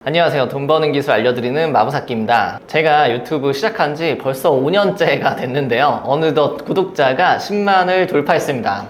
안녕하세요. 돈 버는 기술 알려드리는 마부사키입니다. 제가 유튜브 시작한 지 벌써 5년째가 됐는데요. 어느덧 구독자가 10만을 돌파했습니다.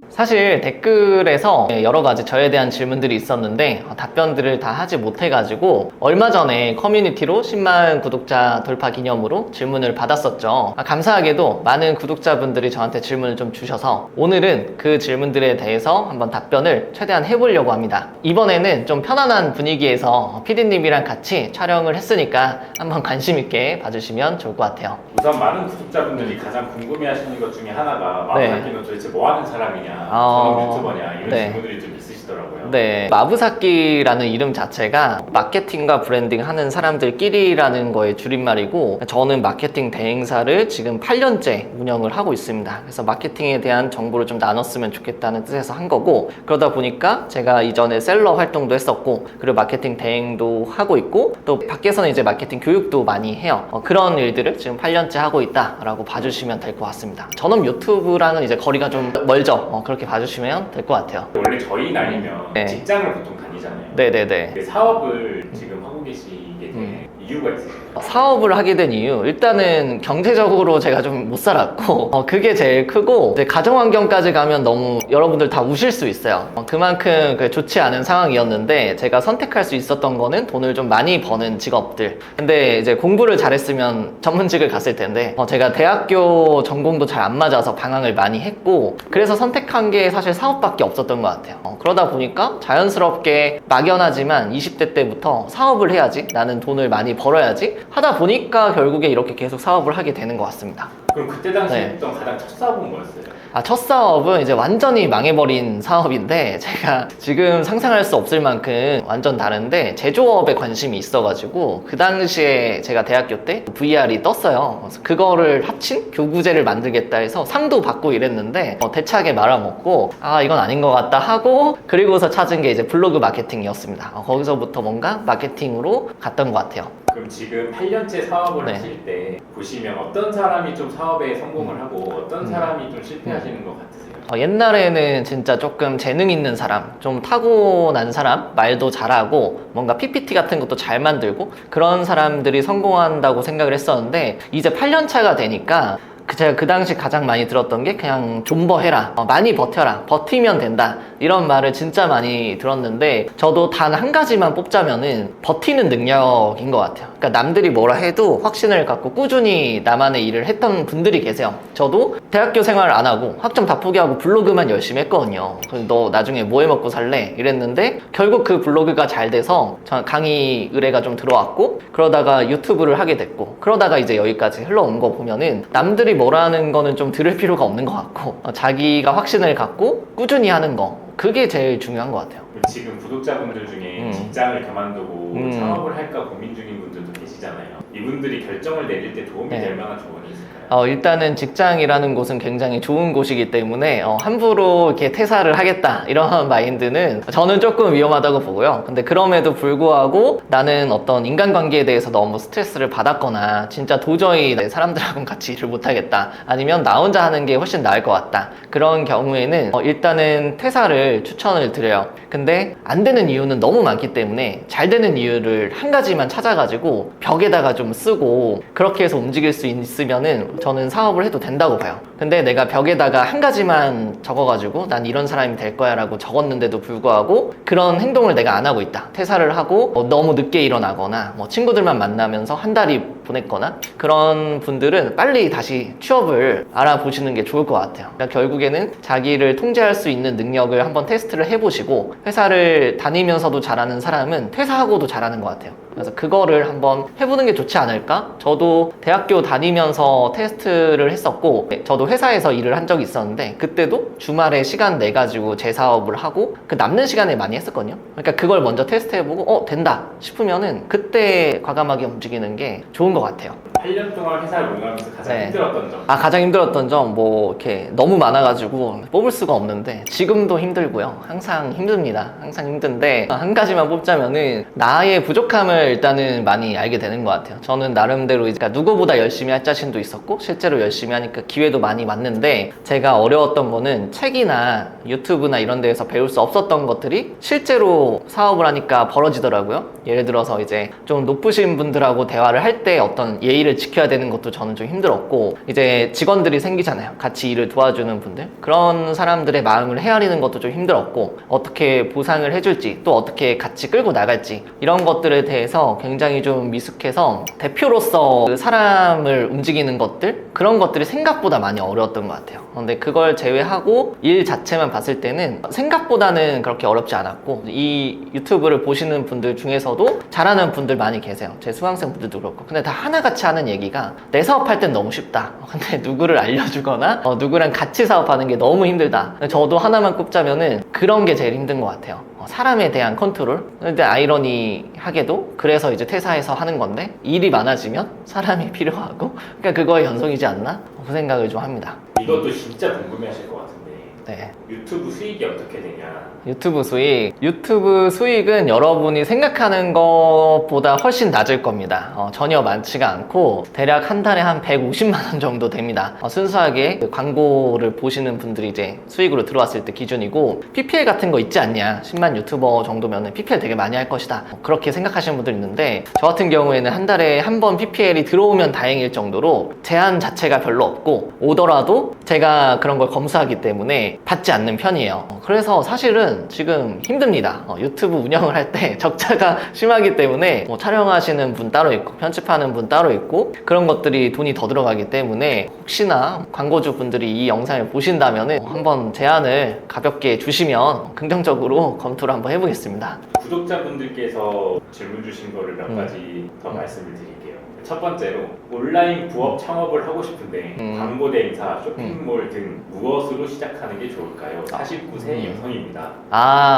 사실 댓글에서 여러 가지 저에 대한 질문들이 있었는데 답변들을 다 하지 못해가지고 얼마 전에 커뮤니티로 10만 구독자 돌파 기념으로 질문을 받았었죠. 감사하게도 많은 구독자분들이 저한테 질문을 좀 주셔서 오늘은 그 질문들에 대해서 한번 답변을 최대한 해보려고 합니다. 이번에는 좀 편안한 분위기에서 PD님이랑 같이 촬영을 했으니까 한번 관심 있게 봐주시면 좋을 것 같아요. 우선 많은 구독자분들이 가장 궁금해하시는 것 중에 하나가 마부사키는 도대체 뭐 하는 사람이냐, 전업 유튜버냐 이런 질문들이 좀 있으시더라고요. 네, 마부사키라는 이름 자체가 마케팅과 브랜딩 하는 사람들끼리라는 거의 줄임말이고, 저는 마케팅 대행사를 지금 8년째 운영을 하고 있습니다. 그래서 마케팅에 대한 정보를 좀 나눴으면 좋겠다는 뜻에서 한 거고, 그러다 보니까 제가 이전에 셀러 활동도 했었고, 그리고 마케팅 대행도 하고 있고, 또 밖에서는 이제 마케팅 교육도 많이 해요. 그런 일들을 지금 8년째 하고 있다라고 봐주시면 될 것 같습니다. 전업 유튜브랑은 이제 거리가 좀 멀죠. 그렇게 봐주시면 될 것 같아요. 원래 저희 나이면 네. 직장을 보통 다니잖아요. 네네네. 사업을 지금 하고 계시게 된 이유가 있어요. 사업을 하게 된 이유, 일단은 경제적으로 제가 좀 못 살았고 그게 제일 크고, 이제 가정환경까지 가면 너무 여러분들 다 우실 수 있어요. 그만큼 좋지 않은 상황이었는데, 제가 선택할 수 있었던 거는 돈을 좀 많이 버는 직업들. 근데 이제 공부를 잘했으면 전문직을 갔을 텐데, 제가 대학교 전공도 잘 안 맞아서 방황을 많이 했고, 그래서 선택한 게 사실 사업밖에 없었던 것 같아요. 그러다 보니까 자연스럽게 막연하지만 20대 때부터 사업을 해야지, 나는 돈을 많이 벌어야지 하다 보니까 결국에 이렇게 계속 사업을 하게 되는 것 같습니다. 그럼 그때 당시에 했던 가장 첫 사업은 뭐였어요? 첫 사업은 이제 완전히 망해버린 사업인데, 제가 지금 상상할 수 없을 만큼 완전 다른데, 제조업에 관심이 있어가지고 그 당시에 제가 대학교 때 VR이 떴어요. 그래서 그거를 합친 교구제를 만들겠다 해서 상도 받고 이랬는데 대차게 말아먹고 이건 아닌 것 같다 하고, 그리고서 찾은 게 이제 블로그 마케팅이었습니다. 거기서부터 뭔가 마케팅으로 갔던 것 같아요. 그럼 지금 8년째 사업을 하실 때 보시면 어떤 사람이 좀 사업에 성공을 하고 어떤 사람이 좀 실패하시는 것 같으세요? 옛날에는 진짜 조금 재능 있는 사람, 좀 타고난 사람, 말도 잘하고 뭔가 PPT 같은 것도 잘 만들고 그런 사람들이 성공한다고 생각을 했었는데, 이제 8년 차가 되니까 제가 그 당시 가장 많이 들었던 게 그냥 존버해라, 많이 버텨라, 버티면 된다, 이런 말을 진짜 많이 들었는데, 저도 단 한 가지만 뽑자면은 버티는 능력인 것 같아요. 그러니까 남들이 뭐라 해도 확신을 갖고 꾸준히 나만의 일을 했던 분들이 계세요. 저도 대학교 생활 안 하고 학점 다 포기하고 블로그만 열심히 했거든요. 그래서 너 나중에 뭐 해 먹고 살래? 이랬는데 결국 그 블로그가 잘 돼서 강의 의뢰가 좀 들어왔고, 그러다가 유튜브를 하게 됐고, 그러다가 이제 여기까지 흘러온 거 보면은 남들이 뭐라는 거는 좀 들을 필요가 없는 것 같고, 자기가 확신을 갖고 꾸준히 하는 거, 그게 제일 중요한 것 같아요. 지금 구독자분들 중에 직장을 그만두고 사업을 할까 고민 중인 분들도 계시잖아요. 이분들이 결정을 내릴 때 도움이 될 만한 조언이 있을까요? 일단은 직장이라는 곳은 굉장히 좋은 곳이기 때문에 함부로 이렇게 퇴사를 하겠다 이런 마인드는 저는 조금 위험하다고 보고요. 근데 그럼에도 불구하고 나는 어떤 인간관계에 대해서 너무 스트레스를 받았거나 진짜 도저히 사람들하고는 같이 일을 못하겠다, 아니면 나 혼자 하는 게 훨씬 나을 것 같다, 그런 경우에는 일단은 퇴사를 추천을 드려요. 근데 안 되는 이유는 너무 많기 때문에 잘 되는 이유를 한 가지만 찾아가지고 벽에다가 좀 쓰고 그렇게 해서 움직일 수 있으면은 저는 사업을 해도 된다고 봐요. 근데 내가 벽에다가 한 가지만 적어가지고 난 이런 사람이 될 거야 라고 적었는데도 불구하고 그런 행동을 내가 안 하고 있다, 퇴사를 하고 너무 늦게 일어나거나 친구들만 만나면서 한 달이 보냈거나, 그런 분들은 빨리 다시 취업을 알아보시는 게 좋을 것 같아요. 그러니까 결국에는 자기를 통제할 수 있는 능력을 한번 테스트를 해보시고, 회사를 다니면서도 잘하는 사람은 퇴사하고도 잘하는 것 같아요. 그래서 그거를 한번 해보는 게 좋지 않을까? 저도 대학교 다니면서 테스트를 했었고, 저도 회사에서 일을 한 적이 있었는데 그때도 주말에 시간 내가지고 제 사업을 하고 그 남는 시간에 많이 했었거든요. 그러니까 그걸 먼저 테스트해보고 된다 싶으면은 그때 과감하게 움직이는 게 좋은 것 같아요. 8년 동안 회사를 운영하면서 가장 힘들었던 점? 가장 힘들었던 점, 이렇게 너무 많아가지고 뽑을 수가 없는데, 지금도 힘들고요. 항상 힘듭니다. 항상 힘든데, 한 가지만 뽑자면은 나의 부족함을 일단은 많이 알게 되는 것 같아요. 저는 나름대로 이제 누구보다 열심히 할 자신도 있었고 실제로 열심히 하니까 기회도 많이 왔는데, 제가 어려웠던 거는 책이나 유튜브나 이런 데에서 배울 수 없었던 것들이 실제로 사업을 하니까 벌어지더라고요. 예를 들어서 이제 좀 높으신 분들하고 대화를 할 때 어떤 예의를 지켜야 되는 것도 저는 좀 힘들었고, 이제 직원들이 생기잖아요. 같이 일을 도와주는 분들. 그런 사람들의 마음을 헤아리는 것도 좀 힘들었고, 어떻게 보상을 해줄지, 또 어떻게 같이 끌고 나갈지, 이런 것들에 대해서 굉장히 좀 미숙해서 대표로서 그 사람을 움직이는 것들, 그런 것들이 생각보다 많이 어려웠던 것 같아요. 근데 그걸 제외하고 일 자체만 봤을 때는 생각보다는 그렇게 어렵지 않았고, 이 유튜브를 보시는 분들 중에서도 잘하는 분들 많이 계세요. 제 수강생 분들도 그렇고. 근데 다 하나같이 하는 얘기가, 내 사업할 땐 너무 쉽다. 근데 누구를 알려주거나 누구랑 같이 사업하는 게 너무 힘들다. 저도 하나만 꼽자면은 그런 게 제일 힘든 것 같아요. 사람에 대한 컨트롤. 근데 아이러니하게도 그래서 이제 퇴사해서 하는 건데, 일이 많아지면 사람이 필요하고, 그러니까 그거의 연속이지 않나? 그 생각을 좀 합니다. 이것도 진짜 궁금해하실 것 같은데, 네. 유튜브 수익이 어떻게 되냐? 유튜브 수익은 여러분이 생각하는 것보다 훨씬 낮을 겁니다. 전혀 많지가 않고 대략 한 달에 한 150만 원 정도 됩니다. 순수하게 그 광고를 보시는 분들이 이제 수익으로 들어왔을 때 기준이고, PPL 같은 거 있지 않냐, 10만 유튜버 정도면 PPL 되게 많이 할 것이다, 그렇게 생각하시는 분들 있는데, 저 같은 경우에는 한 달에 한 번 PPL이 들어오면 다행일 정도로 제한 자체가 별로 없고, 오더라도 제가 그런 걸 검수하기 때문에 받지 않는 편이에요. 그래서 사실은 지금 힘듭니다. 유튜브 운영을 할 때 적자가 심하기 때문에 촬영하시는 분 따로 있고 편집하는 분 따로 있고, 그런 것들이 돈이 더 들어가기 때문에 혹시나 광고주 분들이 이 영상을 보신다면 한번 제안을 가볍게 주시면 긍정적으로 검토를 한번 해보겠습니다. 구독자분들께서 질문 주신 거를 몇 가지 더 말씀을 드릴게요. 첫 번째로, 온라인 부업 창업을 하고 싶은데 광고 대행사, 쇼핑몰 등 무엇으로 시작하는 게 좋을까요? 49세 여성입니다.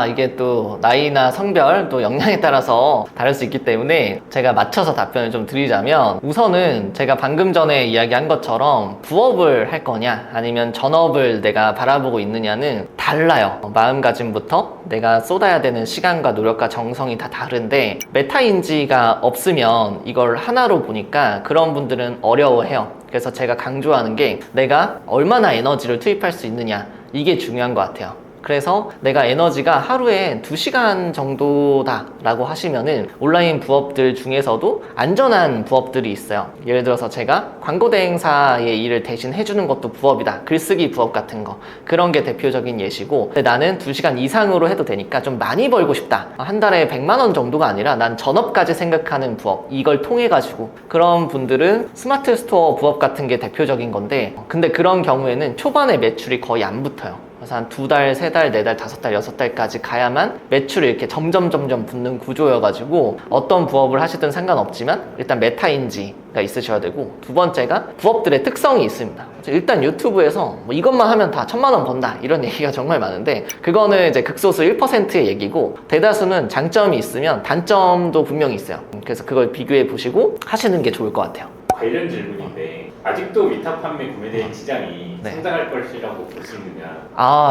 이게 또 나이나 성별 또 역량에 따라서 다를 수 있기 때문에 제가 맞춰서 답변을 좀 드리자면, 우선은 제가 방금 전에 이야기한 것처럼 부업을 할 거냐 아니면 전업을 내가 바라보고 있느냐는 달라요. 마음가짐부터 내가 쏟아야 되는 시간과 노력과 정성이 다 다른데, 메타인지가 없으면 이걸 하나로 보니까 그런 분들은 어려워해요. 그래서 제가 강조하는 게, 내가 얼마나 에너지를 투입할 수 있느냐, 이게 중요한 것 같아요. 그래서 내가 에너지가 하루에 2시간 정도다 라고 하시면은 온라인 부업들 중에서도 안전한 부업들이 있어요. 예를 들어서 제가 광고 대행사의 일을 대신 해주는 것도 부업이다, 글쓰기 부업 같은 거, 그런 게 대표적인 예시고, 근데 나는 2시간 이상으로 해도 되니까 좀 많이 벌고 싶다, 한 달에 100만 원 정도가 아니라 난 전업까지 생각하는 부업, 이걸 통해 가지고, 그런 분들은 스마트 스토어 부업 같은 게 대표적인 건데, 근데 그런 경우에는 초반에 매출이 거의 안 붙어요. 그래서 한 2달, 3달, 4달, 5달, 6달까지 가야만 매출이 이렇게 점점 붙는 구조여가지고, 어떤 부업을 하시든 상관없지만 일단 메타인지가 있으셔야 되고, 두 번째가 부업들의 특성이 있습니다. 일단 유튜브에서 이것만 하면 다 1000만 원 번다, 이런 얘기가 정말 많은데, 그거는 이제 극소수 1%의 얘기고, 대다수는 장점이 있으면 단점도 분명히 있어요. 그래서 그걸 비교해 보시고 하시는 게 좋을 것 같아요. 관련 질문인데, 아직도 위탁 판매 구매 대행 시장이 네. 성장할 것이라고 볼 수 있느냐?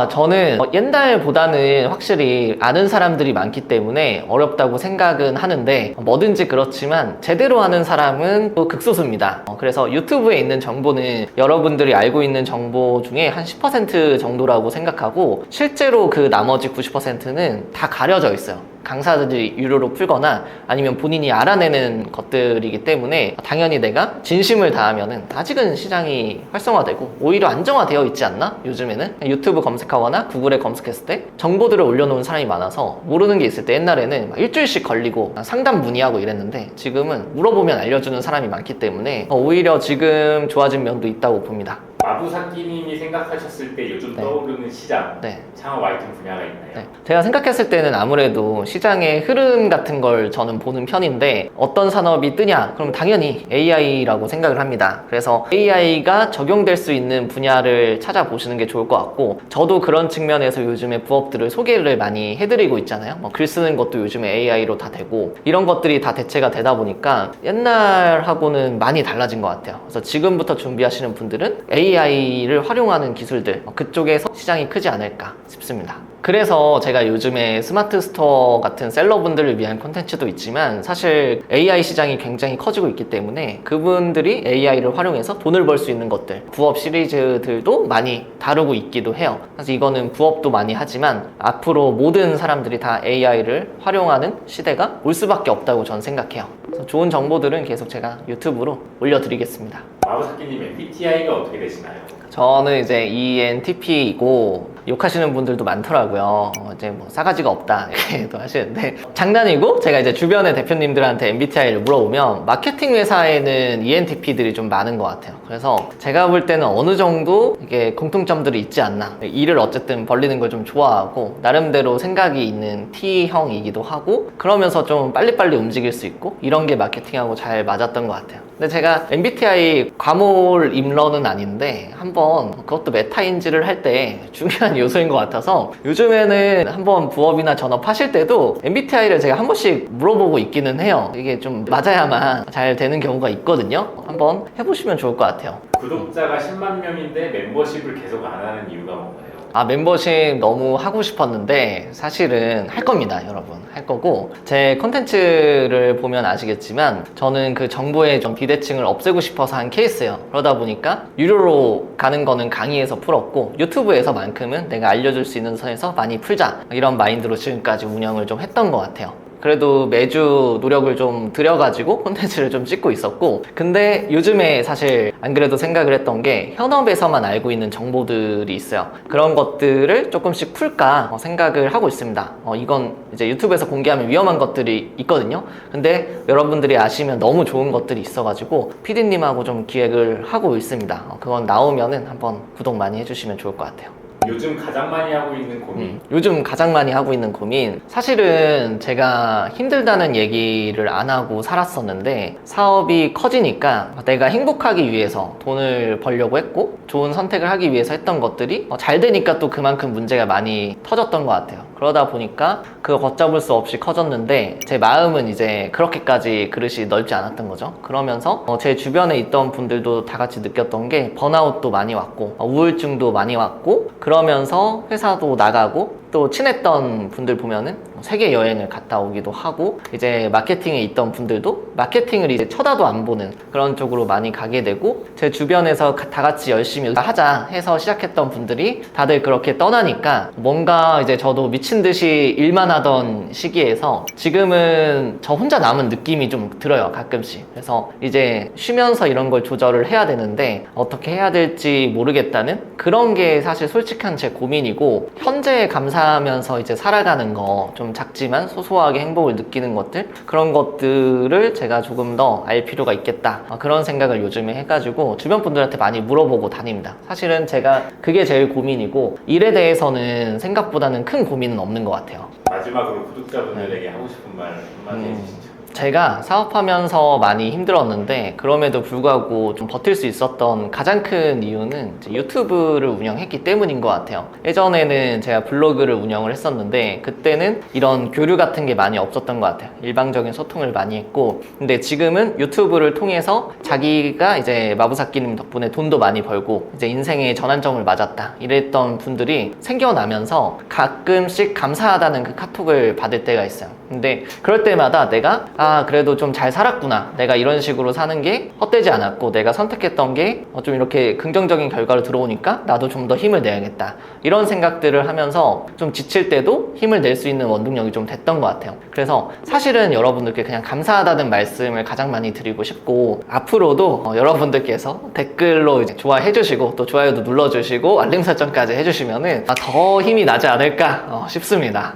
저는 옛날보다는 확실히 아는 사람들이 많기 때문에 어렵다고 생각은 하는데, 뭐든지 그렇지만 제대로 하는 사람은 또 극소수입니다. 그래서 유튜브에 있는 정보는 여러분들이 알고 있는 정보 중에 한 10% 정도라고 생각하고, 실제로 그 나머지 90%는 다 가려져 있어요. 강사들이 유료로 풀거나 아니면 본인이 알아내는 것들이기 때문에, 당연히 내가 진심을 다하면은 아직은 시장이 활성화되고 오히려 안정화되어 있지 않나? 요즘에는 유튜브 검색하거나 구글에 검색했을 때 정보들을 올려놓은 사람이 많아서, 모르는 게 있을 때 옛날에는 막 일주일씩 걸리고 상담 문의하고 이랬는데, 지금은 물어보면 알려주는 사람이 많기 때문에 오히려 지금 좋아진 면도 있다고 봅니다. 마부사끼님이 생각하셨을 때 요즘 떠오르는 시장, 창업 아이템 분야가 있나요? 제가 생각했을 때는 아무래도 시장의 흐름 같은 걸 저는 보는 편인데, 어떤 산업이 뜨냐? 그럼 당연히 AI라고 생각을 합니다. 그래서 AI가 적용될 수 있는 분야를 찾아보시는 게 좋을 것 같고, 저도 그런 측면에서 요즘에 부업들을 소개를 많이 해드리고 있잖아요. 글 쓰는 것도 요즘에 AI로 다 되고, 이런 것들이 다 대체가 되다 보니까 옛날하고는 많이 달라진 것 같아요. 그래서 지금부터 준비하시는 분들은 AI AI를 활용하는 기술들, 그쪽에서 시장이 크지 않을까 싶습니다. 그래서 제가 요즘에 스마트 스토어 같은 셀러분들을 위한 콘텐츠도 있지만 사실 AI 시장이 굉장히 커지고 있기 때문에 그분들이 AI를 활용해서 돈을 벌 수 있는 것들, 부업 시리즈들도 많이 다루고 있기도 해요. 사실 이거는 부업도 많이 하지만 앞으로 모든 사람들이 다 AI를 활용하는 시대가 올 수밖에 없다고 저는 생각해요. 그래서 좋은 정보들은 계속 제가 유튜브로 올려드리겠습니다. 마부사키님 MBTI가 어떻게 되시나요? 저는 이제 ENTP이고 욕하시는 분들도 많더라고요. 이제 뭐 싸가지가 없다 이렇게도 하시는데 장난이고, 제가 이제 주변의 대표님들한테 MBTI를 물어보면 마케팅 회사에는 ENTP들이 좀 많은 것 같아요. 그래서 제가 볼 때는 어느 정도 이게 공통점들이 있지 않나. 일을 어쨌든 벌리는 걸 좀 좋아하고 나름대로 생각이 있는 T형이기도 하고, 그러면서 좀 빨리빨리 움직일 수 있고, 이런 게 마케팅하고 잘 맞았던 것 같아요. 근데 제가 MBTI 과몰 임러는 아닌데 한번 그것도 메타인지를 할 때 중요한 요소인 것 같아서 요즘에는 한번 부업이나 전업 하실 때도 MBTI를 제가 한 번씩 물어보고 있기는 해요. 이게 좀 맞아야만 잘 되는 경우가 있거든요. 한번 해보시면 좋을 것 같아요. 구독자가 10만 명인데 멤버십을 계속 안 하는 이유가 뭔가요? 멤버십 너무 하고 싶었는데 사실은 할 겁니다, 여러분. 할 거고, 제 콘텐츠를 보면 아시겠지만 저는 그 정보의 좀 비대칭을 없애고 싶어서 한 케이스예요. 그러다 보니까 유료로 가는 거는 강의에서 풀었고 유튜브에서만큼은 내가 알려줄 수 있는 선에서 많이 풀자, 이런 마인드로 지금까지 운영을 좀 했던 것 같아요. 그래도 매주 노력을 좀 들여가지고 콘텐츠를 좀 찍고 있었고, 근데 요즘에 사실 안 그래도 생각을 했던 게 현업에서만 알고 있는 정보들이 있어요. 그런 것들을 조금씩 풀까 생각을 하고 있습니다. 이건 이제 유튜브에서 공개하면 위험한 것들이 있거든요. 근데 여러분들이 아시면 너무 좋은 것들이 있어가지고 PD님하고 좀 기획을 하고 있습니다. 그건 나오면은 한번 구독 많이 해주시면 좋을 것 같아요. 요즘 가장 많이 하고 있는 고민? 요즘 가장 많이 하고 있는 고민, 사실은 제가 힘들다는 얘기를 안 하고 살았었는데 사업이 커지니까 내가 행복하기 위해서 돈을 벌려고 했고 좋은 선택을 하기 위해서 했던 것들이 잘 되니까 또 그만큼 문제가 많이 터졌던 것 같아요. 그러다 보니까 그거 걷잡을 수 없이 커졌는데 제 마음은 이제 그렇게까지 그릇이 넓지 않았던 거죠. 그러면서 제 주변에 있던 분들도 다 같이 느꼈던 게 번아웃도 많이 왔고 우울증도 많이 왔고, 그러면서 회사도 나가고 또 친했던 분들 보면은 세계 여행을 갔다 오기도 하고, 이제 마케팅에 있던 분들도 마케팅을 이제 쳐다도 안 보는 그런 쪽으로 많이 가게 되고, 제 주변에서 다 같이 열심히 하자 해서 시작했던 분들이 다들 그렇게 떠나니까 뭔가 이제 저도 미친 듯이 일만 하던 시기에서 지금은 저 혼자 남은 느낌이 좀 들어요, 가끔씩. 그래서 이제 쉬면서 이런 걸 조절을 해야 되는데 어떻게 해야 될지 모르겠다는 그런 게 사실 솔직한 제 고민이고, 현재에 감사하면서 이제 살아가는 거, 좀 작지만 소소하게 행복을 느끼는 것들, 그런 것들을 제가 조금 더 알 필요가 있겠다, 그런 생각을 요즘에 해가지고 주변 분들한테 많이 물어보고 다닙니다. 사실은 제가 그게 제일 고민이고, 일에 대해서는 생각보다는 큰 고민은 없는 것 같아요. 마지막으로 구독자분들에게 하고 싶은 말 한마디 해주시죠. 제가 사업하면서 많이 힘들었는데 그럼에도 불구하고 좀 버틸 수 있었던 가장 큰 이유는 이제 유튜브를 운영했기 때문인 것 같아요. 예전에는 제가 블로그를 운영을 했었는데 그때는 이런 교류 같은 게 많이 없었던 것 같아요. 일방적인 소통을 많이 했고, 근데 지금은 유튜브를 통해서 자기가 이제 마부사키님 덕분에 돈도 많이 벌고 이제 인생의 전환점을 맞았다 이랬던 분들이 생겨나면서 가끔씩 감사하다는 그 카톡을 받을 때가 있어요. 근데 그럴 때마다 내가 그래도 좀 잘 살았구나, 내가 이런 식으로 사는 게 헛되지 않았고 내가 선택했던 게 좀 이렇게 긍정적인 결과로 들어오니까 나도 좀 더 힘을 내야겠다, 이런 생각들을 하면서 좀 지칠 때도 힘을 낼 수 있는 원동력이 좀 됐던 것 같아요. 그래서 사실은 여러분들께 그냥 감사하다는 말씀을 가장 많이 드리고 싶고, 앞으로도 여러분들께서 댓글로 이제 좋아해 주시고 또 좋아요도 눌러주시고 알림 설정까지 해주시면은 더 힘이 나지 않을까 싶습니다.